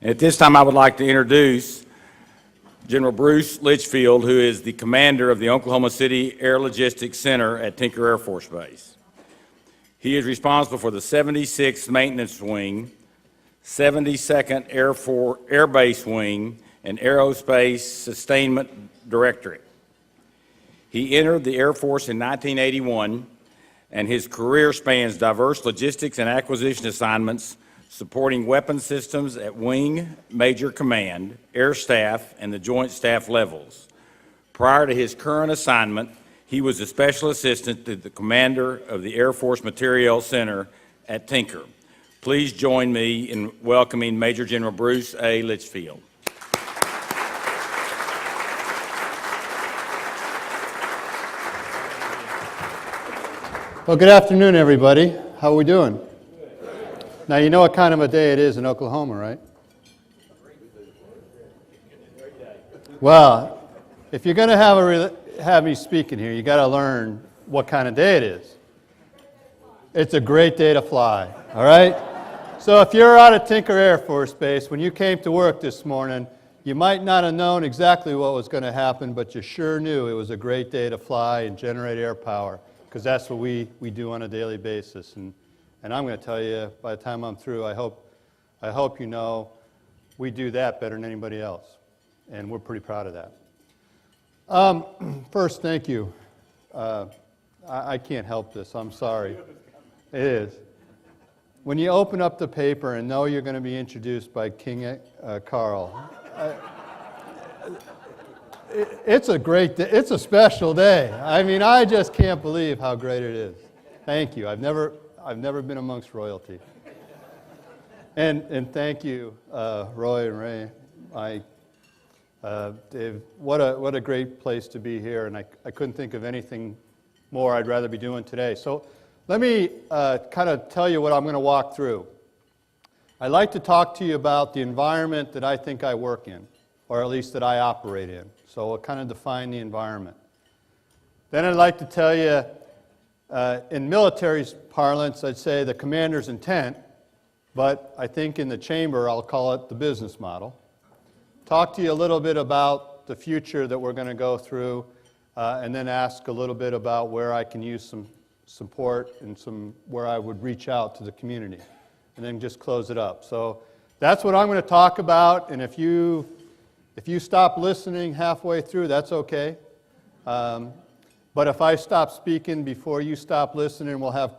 And at this time, I would like to introduce General Bruce Litchfield, who is the commander of the Oklahoma City Air Logistics Center at Tinker Air Force Base. He is responsible for the 76th Maintenance Wing, 72nd Air Base Wing, and Aerospace Sustainment Directorate. He entered the Air Force in 1981, and his career spans diverse logistics and acquisition assignments supporting weapon systems at Wing, Major Command, Air Staff, and the Joint Staff levels. Prior to his current assignment, he was a Special Assistant to the Commander of the Air Force Materiel Center at Tinker. Please join me in welcoming Major General Bruce A. Litchfield. Well, good afternoon, everybody. How are we doing? Now, you know what kind of a day it is in Oklahoma, right? Well, if you're going to have me speaking here, you got to learn what kind of day it is. It's a great day to fly, all right? So if you're out at Tinker Air Force Base, when you came to work this morning, you might not have known exactly what was going to happen, but you sure knew it was a great day to fly and generate air power, because that's what we do on a daily basis. And I'm going to tell you, by the time I'm through, I hope you know we do that better than anybody else, and we're pretty proud of that. First, thank you. I can't help this. I'm sorry. It is. When you open up the paper and know you're going to be introduced by King Carl, it's a great day. It's a special day. I mean, I just can't believe how great it is. Thank you. I've never been amongst royalty. And thank you, Roy and Ray. Dave, what a great place to be here, and I couldn't think of anything more I'd rather be doing today. So let me kind of tell you what I'm going to walk through. I'd like to talk to you about the environment that I think I work in, or at least that I operate in. So we'll kind of define the environment. Then I'd like to tell you, in military parlance, I'd say the commander's intent, but I think in the chamber I'll call it the business model. Talk to you a little bit about the future that we're going to go through, and then ask a little bit about where I can use some support and where I would reach out to the community, and then just close it up. So that's what I'm going to talk about, and if you stop listening halfway through, that's okay. But if I stop speaking before you stop listening, we'll have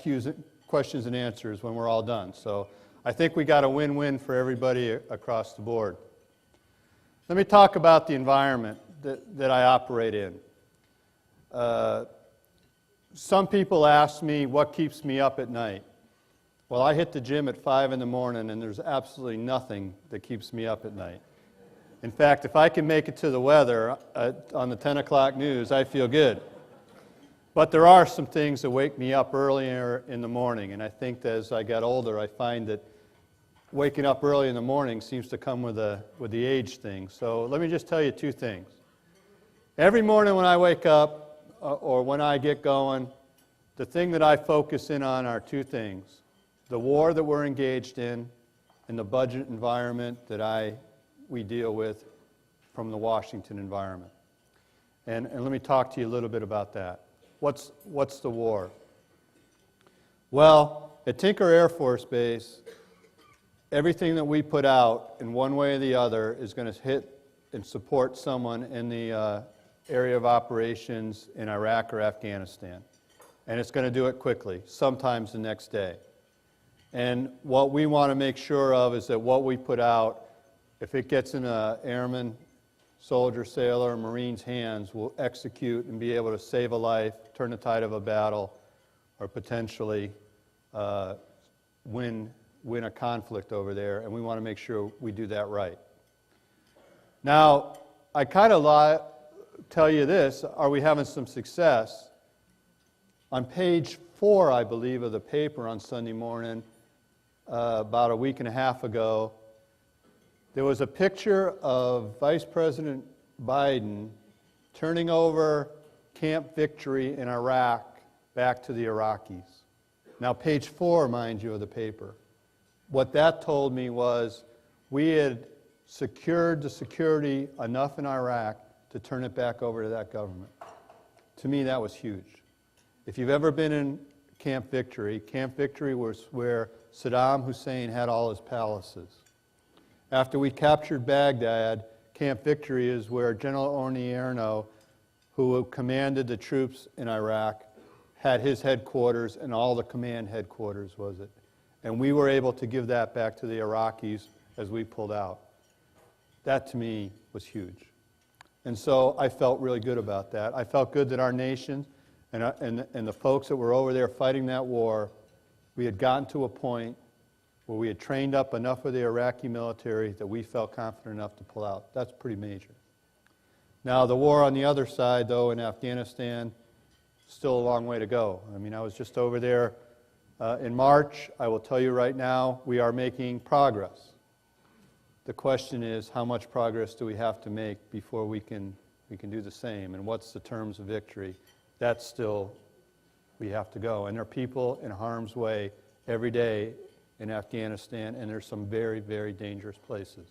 questions and answers when we're all done. So I think we got a win-win for everybody across the board. Let me talk about the environment that I operate in. Some people ask me what keeps me up at night. Well, I hit the gym at 5 in the morning, and there's absolutely nothing that keeps me up at night. In fact, if I can make it to the weather on the 10 o'clock news, I feel good. But there are some things that wake me up earlier in the morning, and I think that as I got older, I find that waking up early in the morning seems to come with the age thing. So let me just tell you two things. Every morning when I wake up, or when I get going, the thing that I focus in on are two things: the war that we're engaged in, and the budget environment that we deal with from the Washington environment. And let me talk to you a little bit about that. What's the war? Well, at Tinker Air Force Base, everything that we put out in one way or the other is going to hit and support someone in the area of operations in Iraq or Afghanistan. And it's going to do it quickly, sometimes the next day. And what we want to make sure of is that what we put out, if it gets in an airman, soldier, sailor, or Marine's hands, will execute and be able to save a life, turn the tide of a battle, or potentially win a conflict over there, and we want to make sure we do that right. Now, I kind of tell you this: are we having some success? On page 4, I believe, of the paper on Sunday morning, about a week and a half ago, there was a picture of Vice President Biden turning over Camp Victory in Iraq back to the Iraqis. Now, page 4, mind you, of the paper. What that told me was we had secured the security enough in Iraq to turn it back over to that government. To me, that was huge. If you've ever been in Camp Victory was where Saddam Hussein had all his palaces. After we captured Baghdad, Camp Victory is where General Odierno, who commanded the troops in Iraq, had his headquarters, and all the command headquarters was it. And we were able to give that back to the Iraqis as we pulled out. That, to me, was huge. And so I felt really good about that. I felt good that our nation and the folks that were over there fighting that war, we had gotten to a point where we had trained up enough of the Iraqi military that we felt confident enough to pull out. That's pretty major. Now, the war on the other side, though, in Afghanistan, still a long way to go. I mean, I was just over there in March. I will tell you right now, we are making progress. The question is, how much progress do we have to make before we can do the same? And what's the terms of victory? That's still, we have to go. And there are people in harm's way every day in Afghanistan, and there's some very, very dangerous places.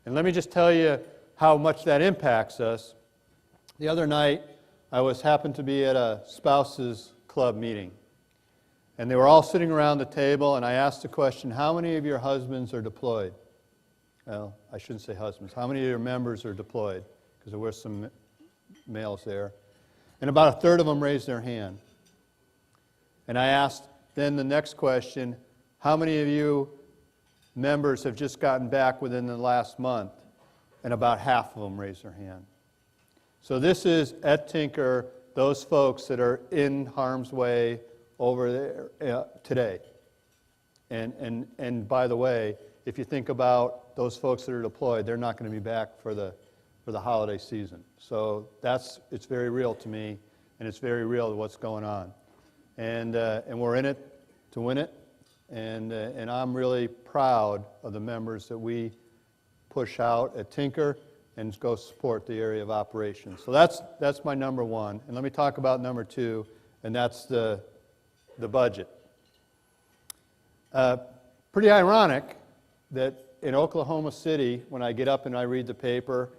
And let me just tell you how much that impacts us. The other night, I happened to be at a spouses club meeting. And they were all sitting around the table, and I asked the question, how many of your husbands are deployed? Well, I shouldn't say husbands. How many of your members are deployed? Because there were some males there. And about a third of them raised their hand. And I asked then the next question, how many of you members have just gotten back within the last month? And about half of them raised their hand. So this is, at Tinker, those folks that are in harm's way over there today. And by the way, if you think about those folks that are deployed, they're not going to be back for the holiday season. So it's very real to me, and it's very real to what's going on. And we're in it to win it, and I'm really proud of the members that we push out at Tinker and go support the area of operations. So that's my number one. And let me talk about number two, and that's the budget. Pretty ironic that in Oklahoma City, when I get up and I read the paper,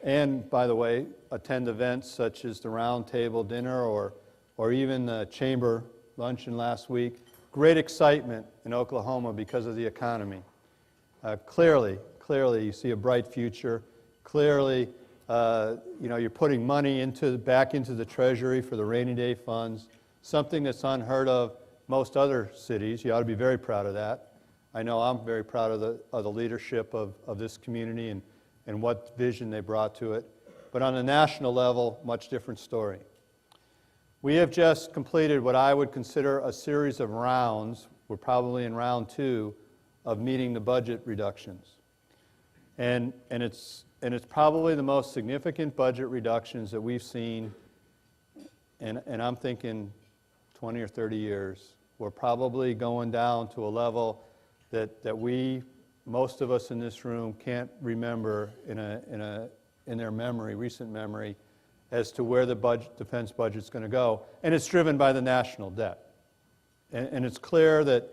and by the way, attend events such as the Round Table Dinner or even the Chamber Luncheon last week, great excitement in Oklahoma because of the economy. Clearly, you see a bright future. Clearly, you're putting money back into the Treasury for the rainy day funds, something that's unheard of most other cities. You ought to be very proud of that. I know I'm very proud of the leadership of this community and what vision they brought to it. But on a national level, much different story. We have just completed what I would consider a series of rounds. We're probably in round 2 of meeting the budget reductions. And it's probably the most significant budget reductions that we've seen, and I'm thinking 20 or 30 years. We're probably going down to a level that most of us in this room can't remember in their memory, recent memory, as to where the defense budget's going to go. And it's driven by the national debt. And it's clear that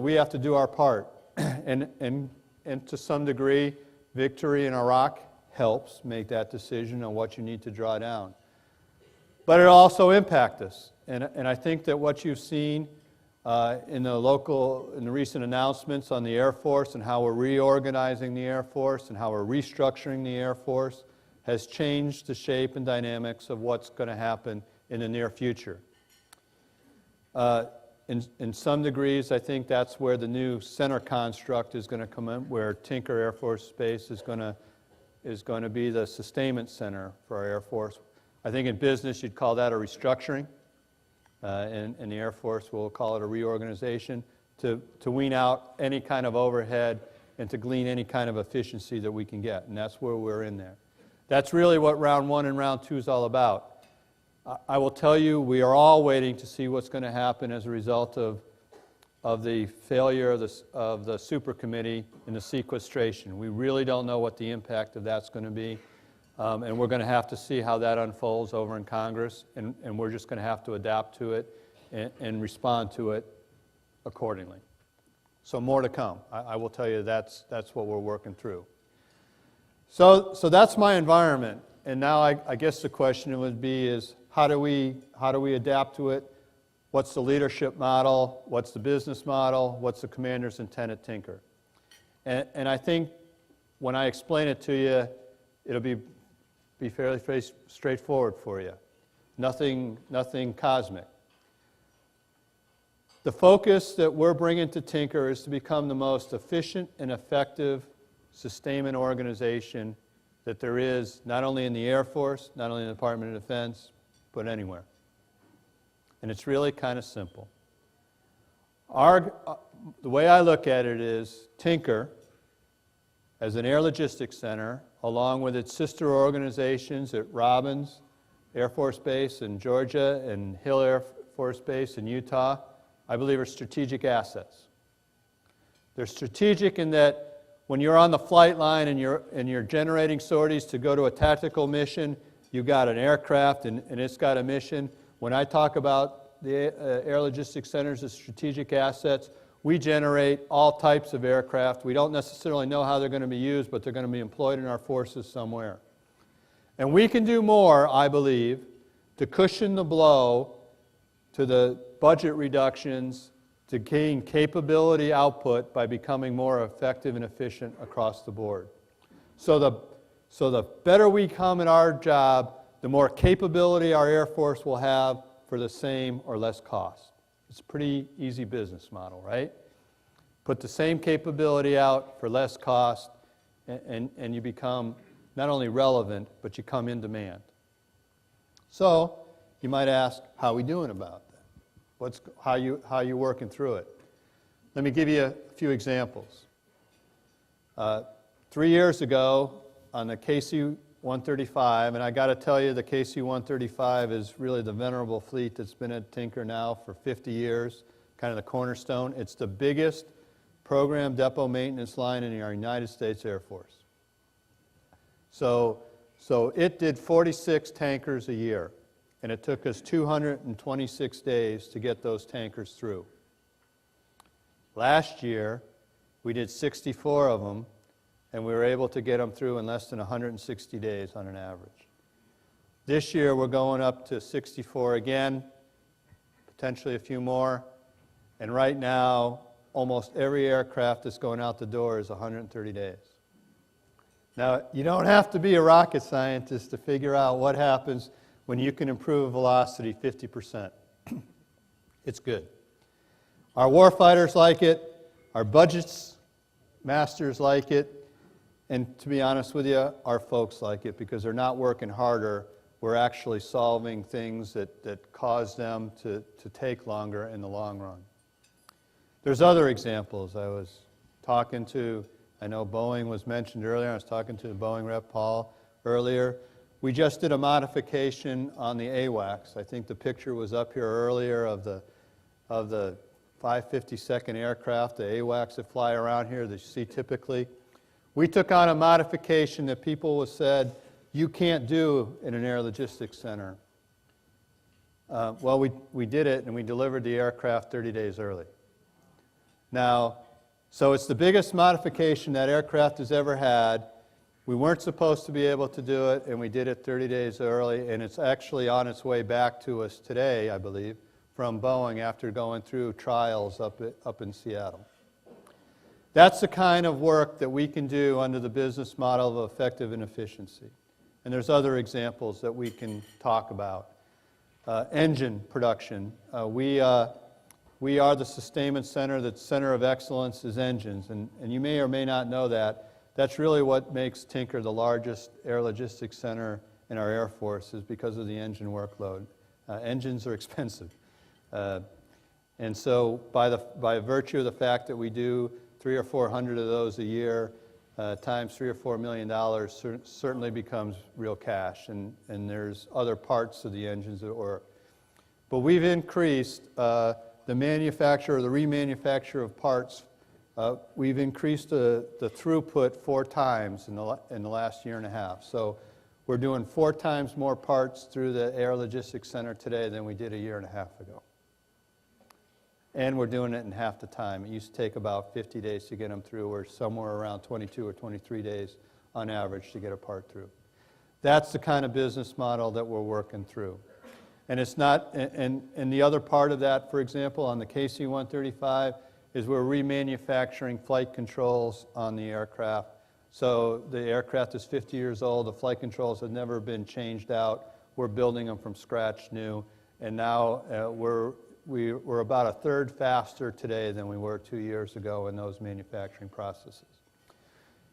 we have to do our part. And to some degree, victory in Iraq helps make that decision on what you need to draw down. But it also impacts us. And I think that what you've seen in the recent announcements on the Air Force and how we're reorganizing the Air Force and how we're restructuring the Air Force has changed the shape and dynamics of what's going to happen in the near future. In some degrees, I think that's where the new center construct is going to come in, where Tinker Air Force Base is going to be the sustainment center for our Air Force. I think in business you'd call that a restructuring, and the Air Force will call it a reorganization to wean out any kind of overhead and to glean any kind of efficiency that we can get, and that's where we're in there. That's really what round 1 and round 2 is all about. I will tell you, we are all waiting to see what's going to happen as a result of the failure of the super committee in the sequestration. We really don't know what the impact of that's going to be, and we're going to have to see how that unfolds over in Congress, and we're just going to have to adapt to it and respond to it accordingly. So more to come. I will tell you that's what we're working through. So that's my environment. And now I guess the question would be is how do we adapt to it? What's the leadership model? What's the business model? What's the commander's intent at Tinker? And I think when I explain it to you, it'll be fairly straightforward for you. Nothing cosmic. The focus that we're bringing to Tinker is to become the most efficient and effective sustainment organization that there is, not only in the Air Force, not only in the Department of Defense, but anywhere. And it's really kind of simple. The way I look at it is Tinker, as an air logistics center, along with its sister organizations at Robins Air Force Base in Georgia and Hill Air Force Base in Utah, I believe are strategic assets. They're strategic in that when you're on the flight line and you're generating sorties to go to a tactical mission, you've got an aircraft and it's got a mission. When I talk about the Air Logistics Centers as strategic assets, we generate all types of aircraft. We don't necessarily know how they're going to be used, but they're going to be employed in our forces somewhere. And we can do more, I believe, to cushion the blow to the budget reductions, to gain capability output by becoming more effective and efficient across the board. So the better we come at our job, the more capability our Air Force will have for the same or less cost. It's a pretty easy business model, right? Put the same capability out for less cost, and you become not only relevant, but you come in demand. So you might ask, how are we doing about that? How you working through it? Let me give you a few examples. 3 years ago on the KC-135, and I got to tell you the KC-135 is really the venerable fleet that's been at Tinker now for 50 years, kind of the cornerstone. It's the biggest program depot maintenance line in our United States Air Force. So it did 46 tankers a year, and it took us 226 days to get those tankers through. Last year, we did 64 of them, and we were able to get them through in less than 160 days on an average. This year, we're going up to 64 again, potentially a few more, and right now, almost every aircraft that's going out the door is 130 days. Now, you don't have to be a rocket scientist to figure out what happens when you can improve velocity 50%. It's good. Our warfighters like it, our budgets masters like it, and to be honest with you, our folks like it because they're not working harder. We're actually solving things that cause them to take longer in the long run. There's other examples. I was talking to, I know Boeing was mentioned earlier. I was talking to the Boeing rep, Paul, earlier. We just did a modification on the AWACS. I think the picture was up here earlier of the 552nd aircraft, the AWACS that fly around here that you see typically. We took on a modification that people said you can't do in an air logistics center. Well, we did it, and we delivered the aircraft 30 days early. Now, so it's the biggest modification that aircraft has ever had. We weren't supposed to be able to do it, and we did it 30 days early, and it's actually on its way back to us today, I believe, from Boeing after going through trials up in Seattle. That's the kind of work that we can do under the business model of effective and efficiency. And there's other examples that we can talk about. Engine production. We are the sustainment center. The center of excellence is engines. And you may or may not know that. That's really what makes Tinker the largest air logistics center in our Air Force is because of the engine workload. Engines are expensive. And so by virtue of the fact that we do 300 or 400 of those a year, times $3 or $4 million certainly becomes real cash. And there's other parts of the engines that work. But we've increased the manufacture or the remanufacture of parts. We've increased the throughput 4 times in the last year and a half. So we're doing 4 times more parts through the Air Logistics Center today than we did a year and a half ago. and we're doing it in half the time. It used to take about 50 days to get them through. We're somewhere around 22 or 23 days on average to get a part through. That's the kind of business model that we're working through. And it's not, and the other part of that, for example, on the KC-135, is we're remanufacturing flight controls on the aircraft. So the aircraft is 50 years old, the flight controls have never been changed out. We're building them from scratch new, and now we're about a third faster today than we were 2 years ago in those manufacturing processes.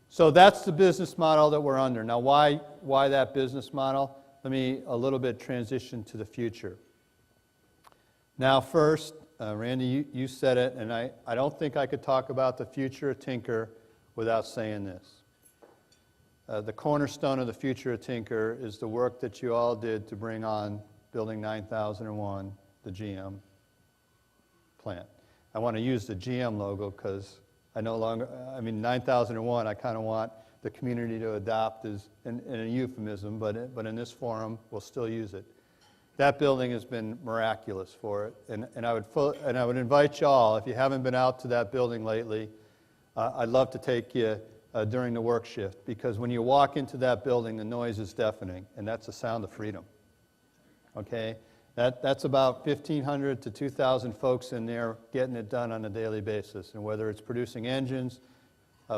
So that's the business model that we're under. Now why that business model? Let me a little bit transition to the future. Now first, Randy, you said it, and I don't think I could talk about the future of Tinker without saying this. The cornerstone of the future of Tinker is the work that you all did to bring on Building 9001, the GM plant. I want to use the GM logo because I no longer, 9001, I kind of want the community to adopt as in a euphemism, but in this forum, we'll still use it. That building has been miraculous for it, and I would invite you all, if you haven't been out to that building lately, I'd love to take you during the work shift, because when you walk into that building, the noise is deafening, and that's the sound of freedom. Okay? That's about 1,500 to 2,000 folks in there getting it done on a daily basis, and whether it's producing engines,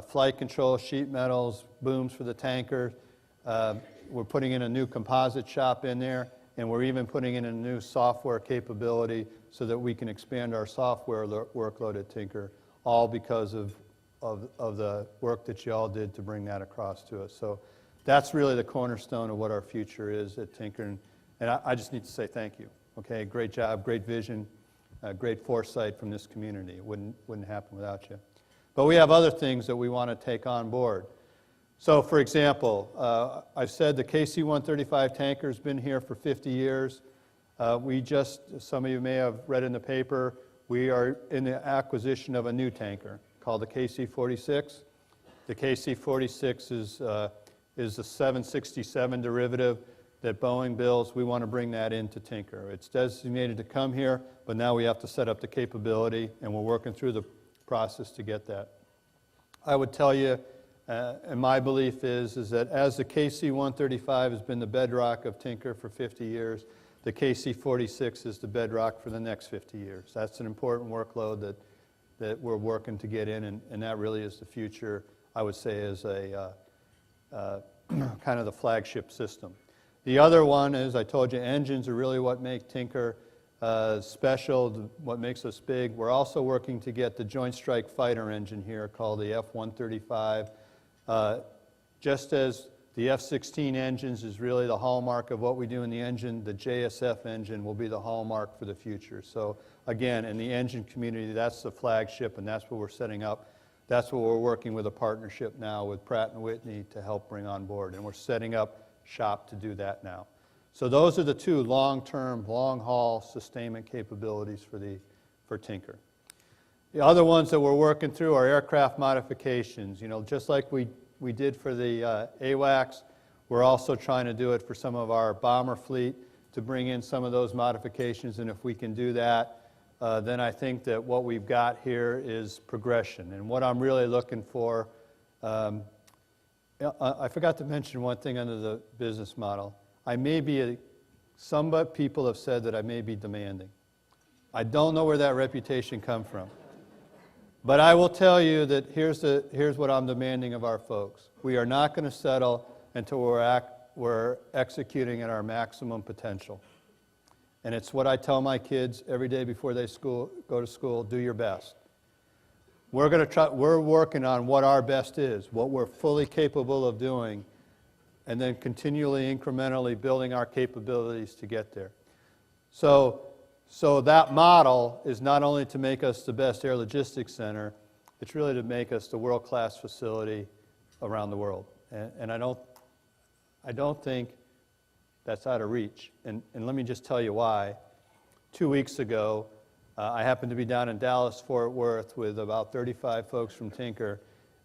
flight control, sheet metals, booms for the tanker, we're putting in a new composite shop in there, and we're even putting in a new software capability so that we can expand our software workload at Tinker, all because of the work that you all did to bring that across to us. So that's really the cornerstone of what our future is at Tinker, and I just need to say thank you. Okay, great job, great vision, great foresight from this community. It wouldn't happen without you. But we have other things that we want to take on board. So, for example, I've said the KC-135 tanker has been here for 50 years. Some of you may have read in the paper, we are in the acquisition of a new tanker called the KC-46. The KC-46 is the 767 derivative that Boeing builds. We want to bring that into Tinker. It's designated to come here, but now we have to set up the capability, and we're working through the process to get that. I would tell you, and my belief is that as the KC-135 has been the bedrock of Tinker for 50 years, the KC-46 is the bedrock for the next 50 years. That's an important workload that we're working to get in, and that really is the future, I would say, is a kind of the flagship system. The other one is, I told you, engines are really what make Tinker special, what makes us big. We're also working to get the Joint Strike Fighter engine here called the F-135. Just as the F-16 engines is really the hallmark of what we do in the engine, the JSF engine will be the hallmark for the future. So again, in the engine community, that's the flagship, and that's what we're setting up. That's what we're working with a partnership now with Pratt & Whitney to help bring on board, and we're setting up shop to do that now. So those are the two long-term, long-haul sustainment capabilities for Tinker. The other ones that we're working through are aircraft modifications. You know, just like we did for the AWACS, we're also trying to do it for some of our bomber fleet to bring in some of those modifications, and if we can do that, then I think that what we've got here is progression. And what I'm really looking for, I forgot to mention one thing under the business model. I may be some people have said that I may be demanding. I don't know where that reputation comes from. But I will tell you that here's what I'm demanding of our folks. We are not going to settle until we're executing at our maximum potential. And it's what I tell my kids every day before they go to school, do your best. We're working on what our best is, what we're fully capable of doing, and then continually, incrementally building our capabilities to get there. So that model is not only to make us the best air logistics center, it's really to make us the world-class facility around the world. And I don't think that's out of reach. And let me just tell you why. 2 weeks ago, I happened to be down in Dallas-Fort Worth with about 35 folks from Tinker,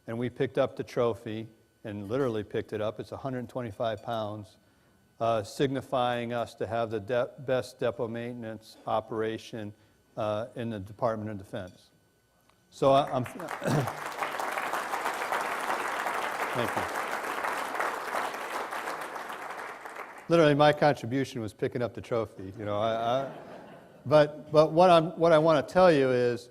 and we picked up the trophy, and literally picked it up. It's 125 pounds, signifying us to have the best depot maintenance operation in the Department of Defense. So I'm thank you. Literally, my contribution was picking up the trophy. You know, but what I want to tell you is,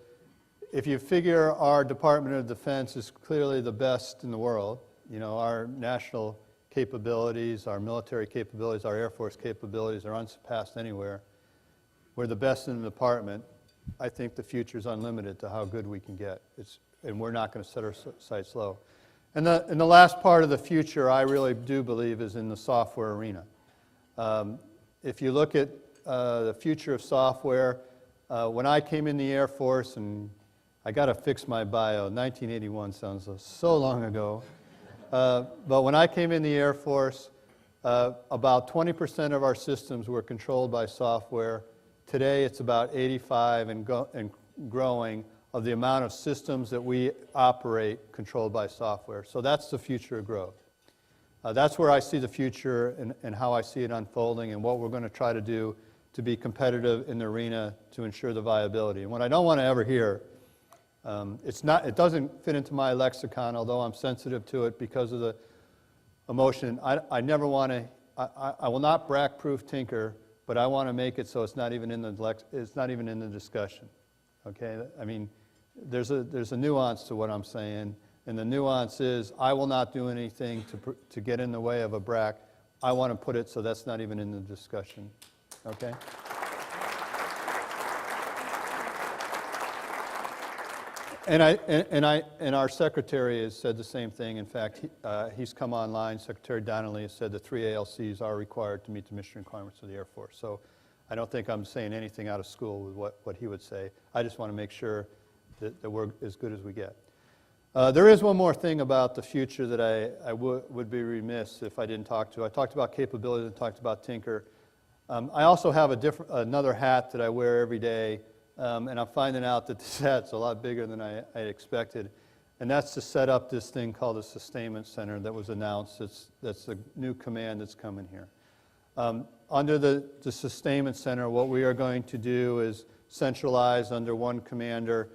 if you figure our Department of Defense is clearly the best in the world, you know, our national capabilities, our military capabilities, our Air Force capabilities are unsurpassed anywhere. We're the best in the department. I think the future is unlimited to how good we can get. And we're not going to set our sights low. And the last part of the future, I really do believe, is in the software arena. If you look at the future of software, when I came in the Air Force, and I got to fix my bio, 1981 sounds so long ago. But when I came in the Air Force, about 20% of our systems were controlled by software. Today, it's about 85 and growing of the amount of systems that we operate controlled by software. So that's the future of growth. That's where I see the future and how I see it unfolding and what we're going to try to do to be competitive in the arena to ensure the viability. And what I don't want to ever hear, it doesn't fit into my lexicon, although I'm sensitive to it because of the emotion. I never want to, I will not BRAC-proof tinker, but I want to make it so it's not even in the discussion. Okay? I mean, there's a nuance to what I'm saying, and the nuance is I will not do anything to get in the way of a BRAC. I want to put it so that's not even in the discussion. Okay? And our secretary has said the same thing. In fact, he's come online. Secretary Donnelly has said the 3 ALCs are required to meet the mission requirements of the Air Force. So I don't think I'm saying anything out of school with what he would say. I just want to make sure that we're as good as we get. There is one more thing about the future that I would be remiss if I didn't talk to. I talked about capability and talked about Tinker. I also have another hat that I wear every day. And I'm finding out that this hat's a lot bigger than I expected. And that's to set up this thing called the Sustainment Center that was announced. That's the new command that's coming here. Under the Sustainment Center, what we are going to do is centralize under one commander,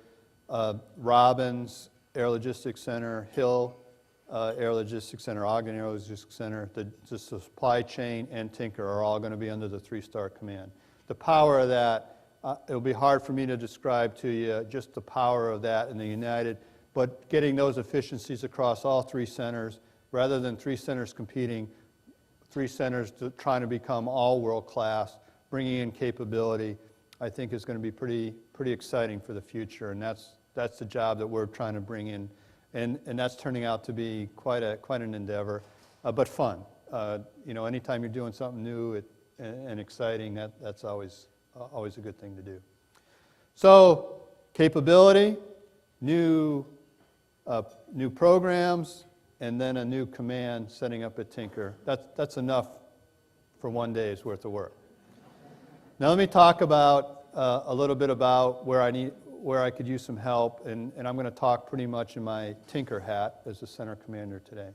Robbins Air Logistics Center, Hill Air Logistics Center, Ogden Air Logistics Center, the supply chain, and Tinker are all going to be under the 3-star command. The power of that, it'll be hard for me to describe to you just the power of that in the United, but getting those efficiencies across all 3 centers, rather than 3 centers competing, 3 centers trying to become all world class, bringing in capability, I think is going to be pretty exciting for the future, and that's the job that we're trying to bring in, and that's turning out to be quite an endeavor, but fun. You know, anytime you're doing something new and exciting, that's always a good thing to do. So, capability, new programs, and then a new command setting up at Tinker. That's enough for one day's worth of work. Now let me talk about a little bit about where I could use some help, and I'm going to talk pretty much in my Tinker hat as the center commander today.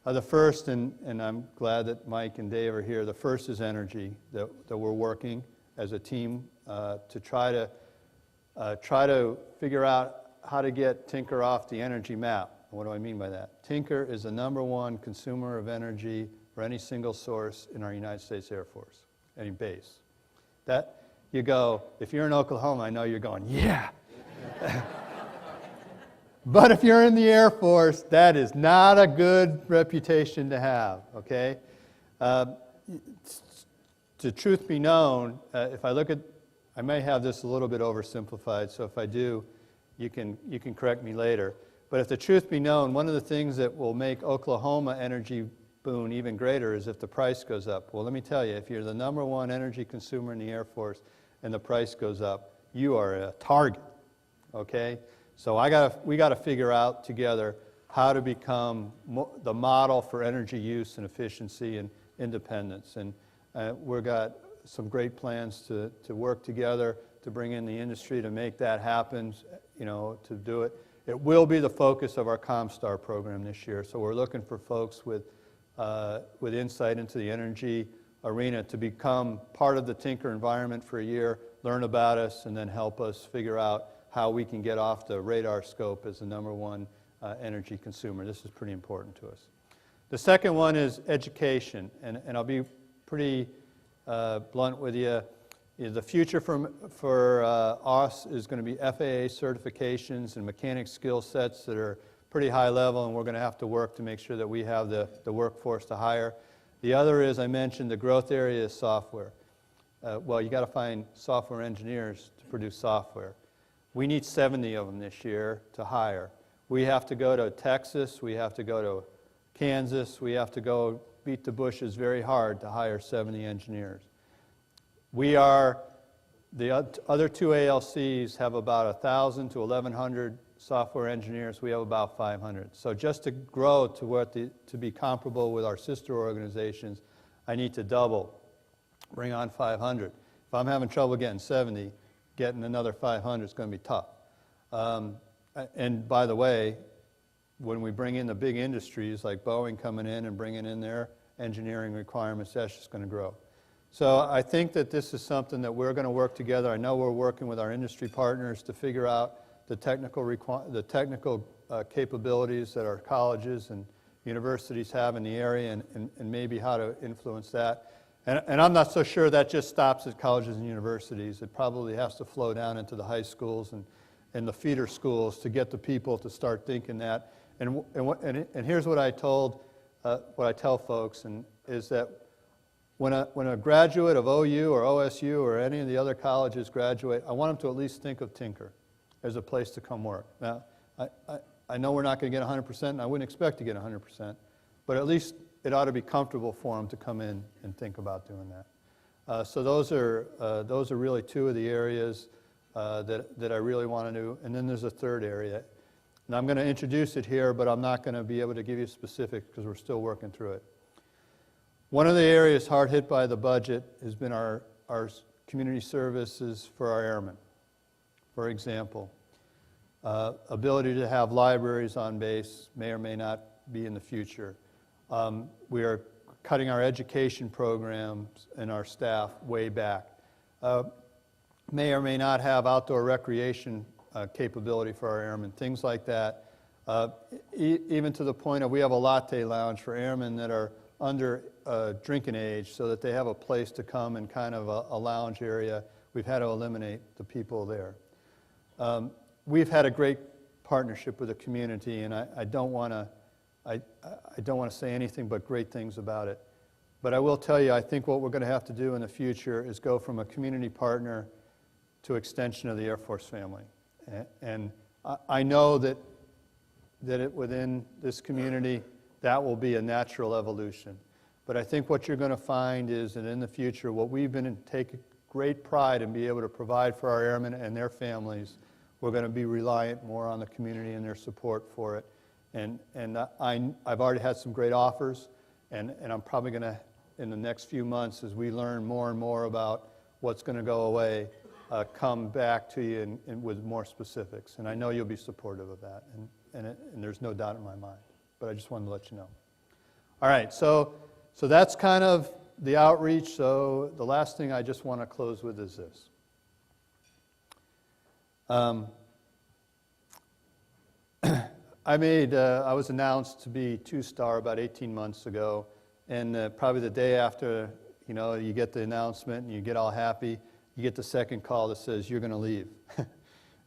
The first, and I'm glad that Mike and Dave are here, the first is energy, that we're working as a team to try to figure out how to get Tinker off the energy map. What do I mean by that? Tinker is the #1 consumer of energy for any single source in our United States Air Force, any base. That, you go, if you're in Oklahoma, I know you're going, yeah. But if you're in the Air Force, that is not a good reputation to have, okay? The truth be known, if I look at, I may have this a little bit oversimplified, so if I do, you can correct me later. But if the truth be known, one of the things that will make Oklahoma energy boon even greater is if the price goes up. Well, let me tell you, if you're the #1 energy consumer in the Air Force and the price goes up, you are a target, okay? So we got to figure out together how to become the model for energy use and efficiency and independence. And we've got some great plans to work together to bring in the industry to make that happen, you know, to do it. It will be the focus of our ComStar program this year. So we're looking for folks with insight into the energy arena to become part of the Tinker environment for a year, learn about us, and then help us figure out how we can get off the radar scope as the #1 energy consumer. This is pretty important to us. The second one is education, and I'll be pretty blunt with you. The future for us is going to be FAA certifications and mechanic skill sets that are pretty high level, and we're going to have to work to make sure that we have the workforce to hire. The other is, I mentioned, the growth area is software. Well, you got to find software engineers to produce software. We need 70 of them this year to hire. We have to go to Texas, we have to go to Kansas, we have to go beat the bushes very hard to hire 70 engineers. The other two ALCs have about 1,000 to 1,100 software engineers. We have about 500. So just to grow to be comparable with our sister organizations, I need to double, bring on 500. If I'm having trouble getting 70, getting another 500 is going to be tough. And by the way, when we bring in the big industries like Boeing coming in and bringing in their engineering requirements, that's just going to grow. So I think that this is something that we're going to work together. I know we're working with our industry partners to figure out the technical capabilities that our colleges and universities have in the area and maybe how to influence that. And I'm not so sure that just stops at colleges and universities. It probably has to flow down into the high schools and the feeder schools to get the people to start thinking that. And here's what I tell folks, is that when a graduate of OU or OSU or any of the other colleges graduate, I want them to at least think of Tinker as a place to come work. Now, I know we're not going to get 100%, and I wouldn't expect to get 100%, but at least it ought to be comfortable for them to come in and think about doing that. So those are really two of the areas that I really want to do. And then there's a third area. And I'm going to introduce it here, but I'm not going to be able to give you specifics because we're still working through it. One of the areas hard hit by the budget has been our community services for our airmen. For example, ability to have libraries on base may or may not be in the future. We are cutting our education programs and our staff way back. May or may not have outdoor recreation capability for our airmen, things like that. Even to the point of we have a latte lounge for airmen that are under drinking age so that they have a place to come and kind of a lounge area. We've had to eliminate the people there. We've had a great partnership with the community, and I don't want to say anything but great things about it. But I will tell you, I think what we're going to have to do in the future is go from a community partner to extension of the Air Force family. And I know that within this community, that will be a natural evolution. But I think what you're going to find is that in the future, what we've been taking great pride in being able to provide for our airmen and their families, we're going to be reliant more on the community and their support for it. And I've already had some great offers, and I'm probably going to, in the next few months, as we learn more and more about what's going to go away, come back to you with more specifics. And I know you'll be supportive of that, and there's no doubt in my mind. But I just wanted to let you know. All right, so that's kind of the outreach. So the last thing I just want to close with is this. I was announced to be two-star about 18 months ago, and probably the day after, you get the announcement and you get all happy, you get the second call that says you're going to leave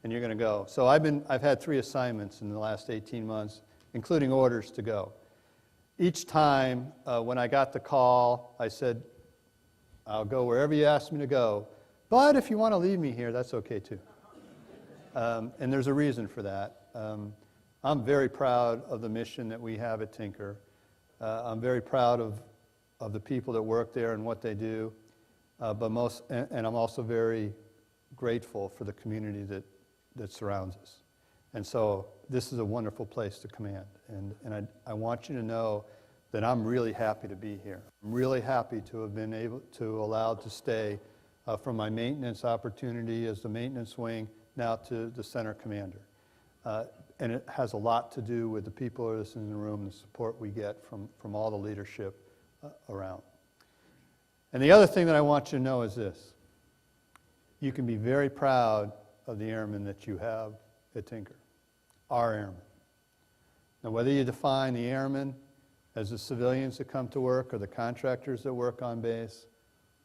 and you're going to go. So I've had 3 assignments in the last 18 months, including orders to go. Each time when I got the call, I said, I'll go wherever you ask me to go, but if you want to leave me here, that's okay too. And there's a reason for that. I'm very proud of the mission that we have at Tinker. I'm very proud of the people that work there and what they do, and I'm also very grateful for the community that surrounds us. And so this is a wonderful place to command. And I want you to know that I'm really happy to be here. I'm really happy to have been allowed to stay from my maintenance opportunity as the maintenance wing now to the center commander. And it has a lot to do with the people that are in the room, the support we get from all the leadership around. And the other thing that I want you to know is this. you can be very proud of the airmen that you have at Tinker, our airmen. Now, whether you define the airmen as the civilians that come to work or the contractors that work on base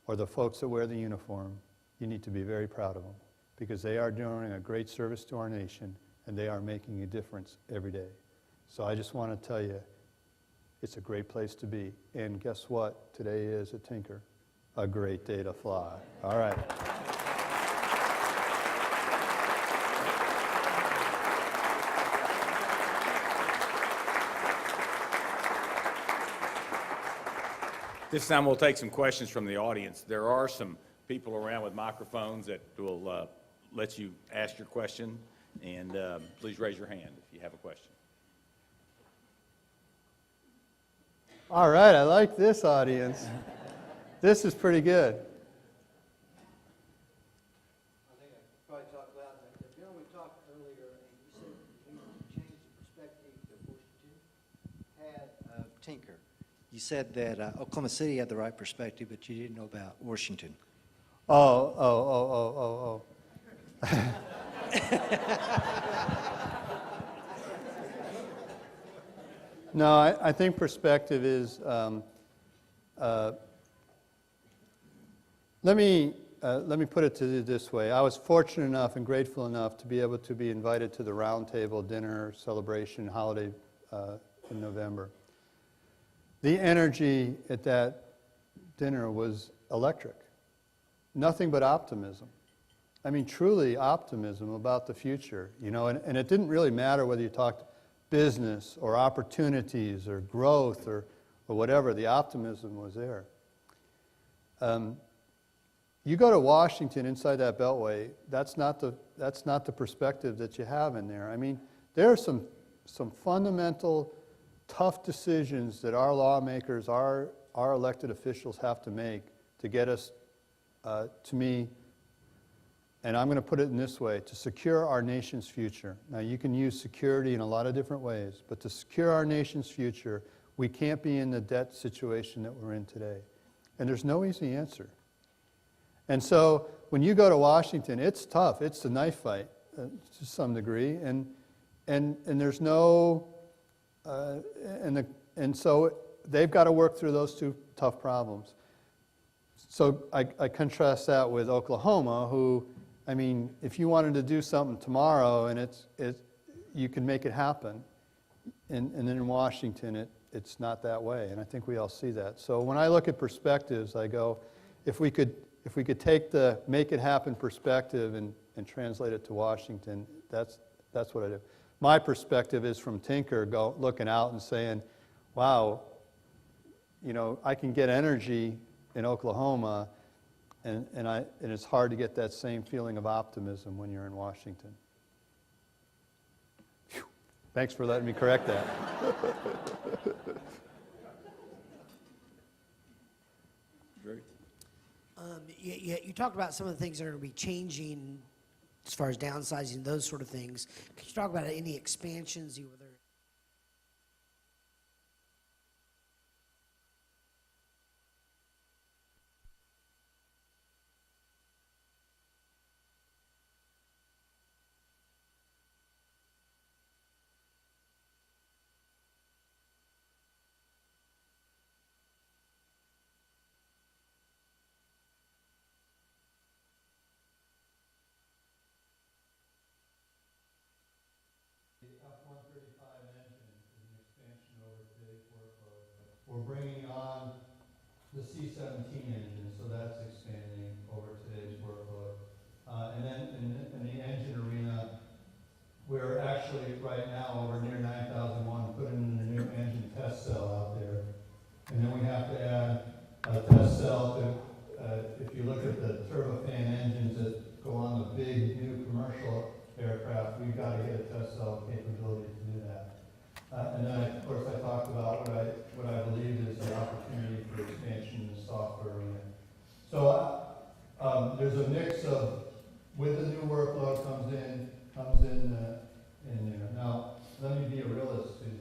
or the folks that wear the uniform, you need to be very proud of them because they are doing a great service to our nation and they are making a difference every day. So I just want to tell you, it's a great place to be. And guess what? Today is at Tinker a great day to fly. All right. This time we'll take some questions from the audience. There are some people around with microphones that will let you ask your question, and please raise your hand if you have a question. All right, I like this audience. This is pretty good. I think I probably talked loud. The gentleman talked earlier, and he said he changed the perspective that Washington had of Tinker. You said that Oklahoma City had the right perspective, but you didn't know about Washington. Oh. No, I think perspective is, let me put it to you this way. I was fortunate enough and grateful enough to be able to be invited to the roundtable dinner celebration holiday in November. The energy at that dinner was electric. Nothing but optimism. I mean, truly optimism about the future, you know, and it didn't really matter whether you talked business or opportunities or growth or whatever, the optimism was there. You go to Washington inside that beltway, that's not the perspective that you have in there. I mean, there are some fundamental tough decisions that our lawmakers, our elected officials have to make to get us, to me, and I'm going to put it in this way, to secure our nation's future. Now, you can use security in a lot of different ways, but to secure our nation's future, we can't be in the debt situation that we're in today. And there's no easy answer. And so when you go to Washington, it's tough. It's a knife fight to some degree, and there's no, and so they've got to work through those two tough problems. So I contrast that with Oklahoma, who, I mean, if you wanted to do something tomorrow and you can make it happen, and then in Washington it's not that way, and I think we all see that. So when I look at perspectives, I go, if we could take the make it happen perspective and translate it to Washington, that's what I do. My perspective is from Tinker, looking out and saying, wow, you know, I can get energy in Oklahoma, and it's hard to get that same feeling of optimism when you're in Washington. Whew. Thanks for letting me correct that. Great. You talked about some of the things that are going to be changing as far as downsizing, those sort of things. Could you talk about any expansions you were there? We're bringing on the C-17 engine, so that's expanding over today's workload. And then in the engine arena, we're actually right now over near 9001 putting in a new engine test cell out there. And then we have to add a test cell to, if you look at the turbofan engines that go on the big new commercial aircraft, we've got to get a test cell capability to do that. And then, of course, I talked about what I believe is an opportunity for expansion in the software arena. So there's a mix of, with the new workload comes in there. Now, let me be a realist too.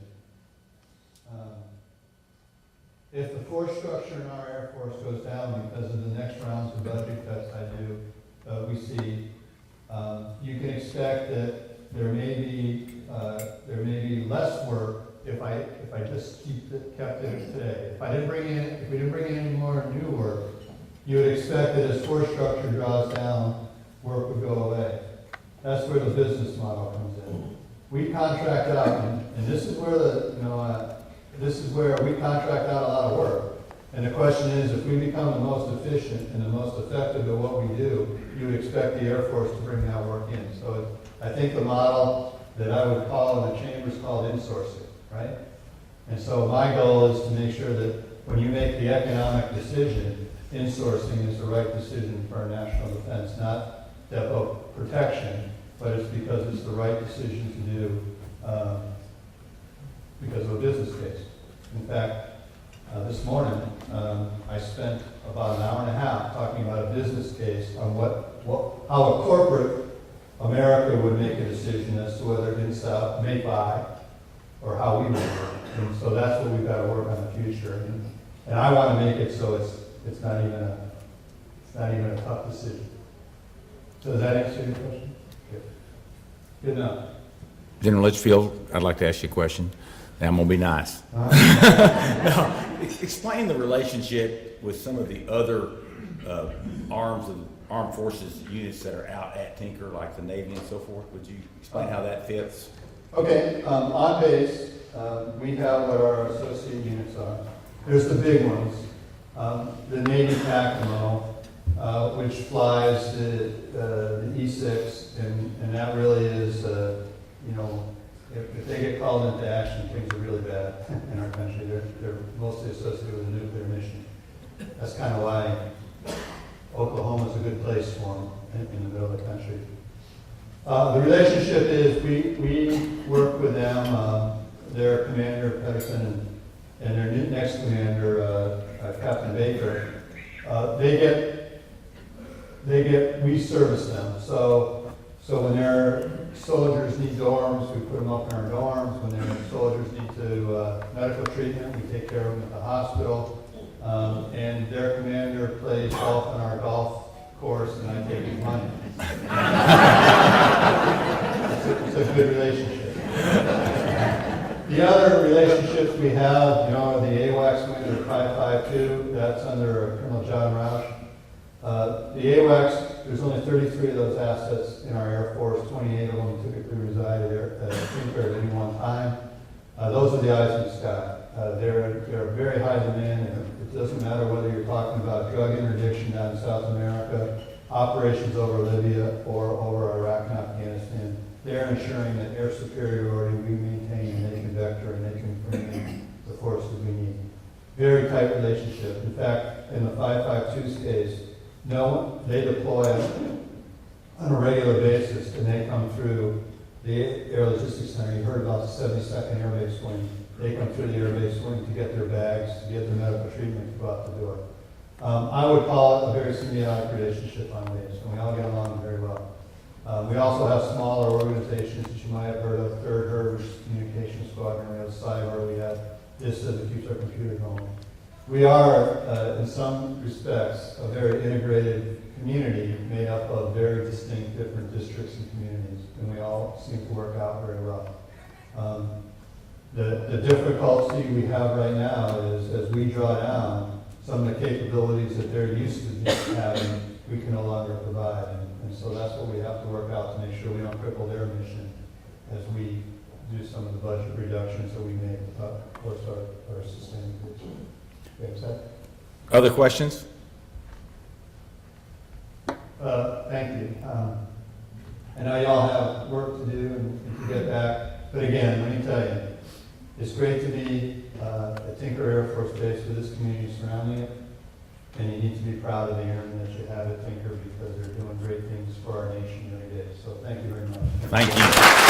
If the force structure in our Air Force goes down because of the next rounds of budget cuts I do, we see, you can expect that there may be less work if I just kept it today. If we didn't bring in any more new work, you would expect that as force structure draws down, work would go away. That's where the business model comes in. We contract out, and this is where this is where we contract out a lot of work. And the question is, if we become the most efficient and the most effective at what we do, you would expect the Air Force to bring that work in. So I think the model that I would call in the chamber is called insourcing, right? And so my goal is to make sure that when you make the economic decision, insourcing is the right decision for our national defense, not depot protection, but it's because it's the right decision to do because of a business case. In fact, this morning, I spent about an hour and a half talking about a business case on how a corporate America would make a decision as to whether Insa may buy or how we would do it. And so that's what we've got to work on in the future. And I want to make it so it's not even a tough decision. So does that answer your question? Good enough. General Litchfield, I'd like to ask you a question. Now, I'm going to be nice. No, explain the relationship with some of the other armed forces units that are out at Tinker, like the Navy and so forth. Would you explain how that fits? Okay, on base, we have what our associate units are. There's the big ones. The Navy TACAMO, which flies the E6, and that really is, if they get called into action, things are really bad in our country. They're mostly associated with a nuclear mission. That's kind of why Oklahoma's a good place for them in the middle of the country. The relationship is we work with them, their commander, Pedersen, and their next commander, Captain Baker. We service them. So when their soldiers need dorms, we put them up in our dorms. When their soldiers need medical treatment, we take care of them at the hospital. And their commander plays golf on our golf course, and I take his money. It's a good relationship. The other relationships we have, the AWACS wing, the 552, that's under Colonel John Roush. The AWACS, there's only 33 of those assets in our Air Force. 28 of them typically reside at Tinker at any one time. Those are the eyes in the sky. They're very high demand, and it doesn't matter whether you're talking about drug interdiction down in South America, operations over Libya, or over Iraq and Afghanistan. They're ensuring that air superiority we maintain, and they can vector, and they can bring in the forces we need. Very tight relationship. In fact, in the 552's case, they deploy on a regular basis, and they come through the Air Logistics Center. You heard about the 72nd Air Base Wing. They come through the Air Base Wing to get their bags, to get their medical treatment, to go out the door. I would call it a very symbiotic relationship on base, and we all get along very well. We also have smaller organizations that you might have heard of, 3rd Hurst Communication Squadron, we have cyber, we have this that keeps our computers going. We are, in some respects, a very integrated community made up of very distinct different districts and communities, and we all seem to work out very well. The difficulty we have right now is as we draw down, some of the capabilities that they're used to having, we can no longer provide. And so that's what we have to work out to make sure we don't cripple their mission as we do some of the budget reductions that we make, of course, our sustainability. Other questions? Thank you. I know y'all have work to do and to get back, but again, let me tell you, it's great to be at Tinker Air Force Base with this community surrounding it, and you need to be proud of the airmen that you have at Tinker because they're doing great things for our nation every day. So thank you very much. Thank you.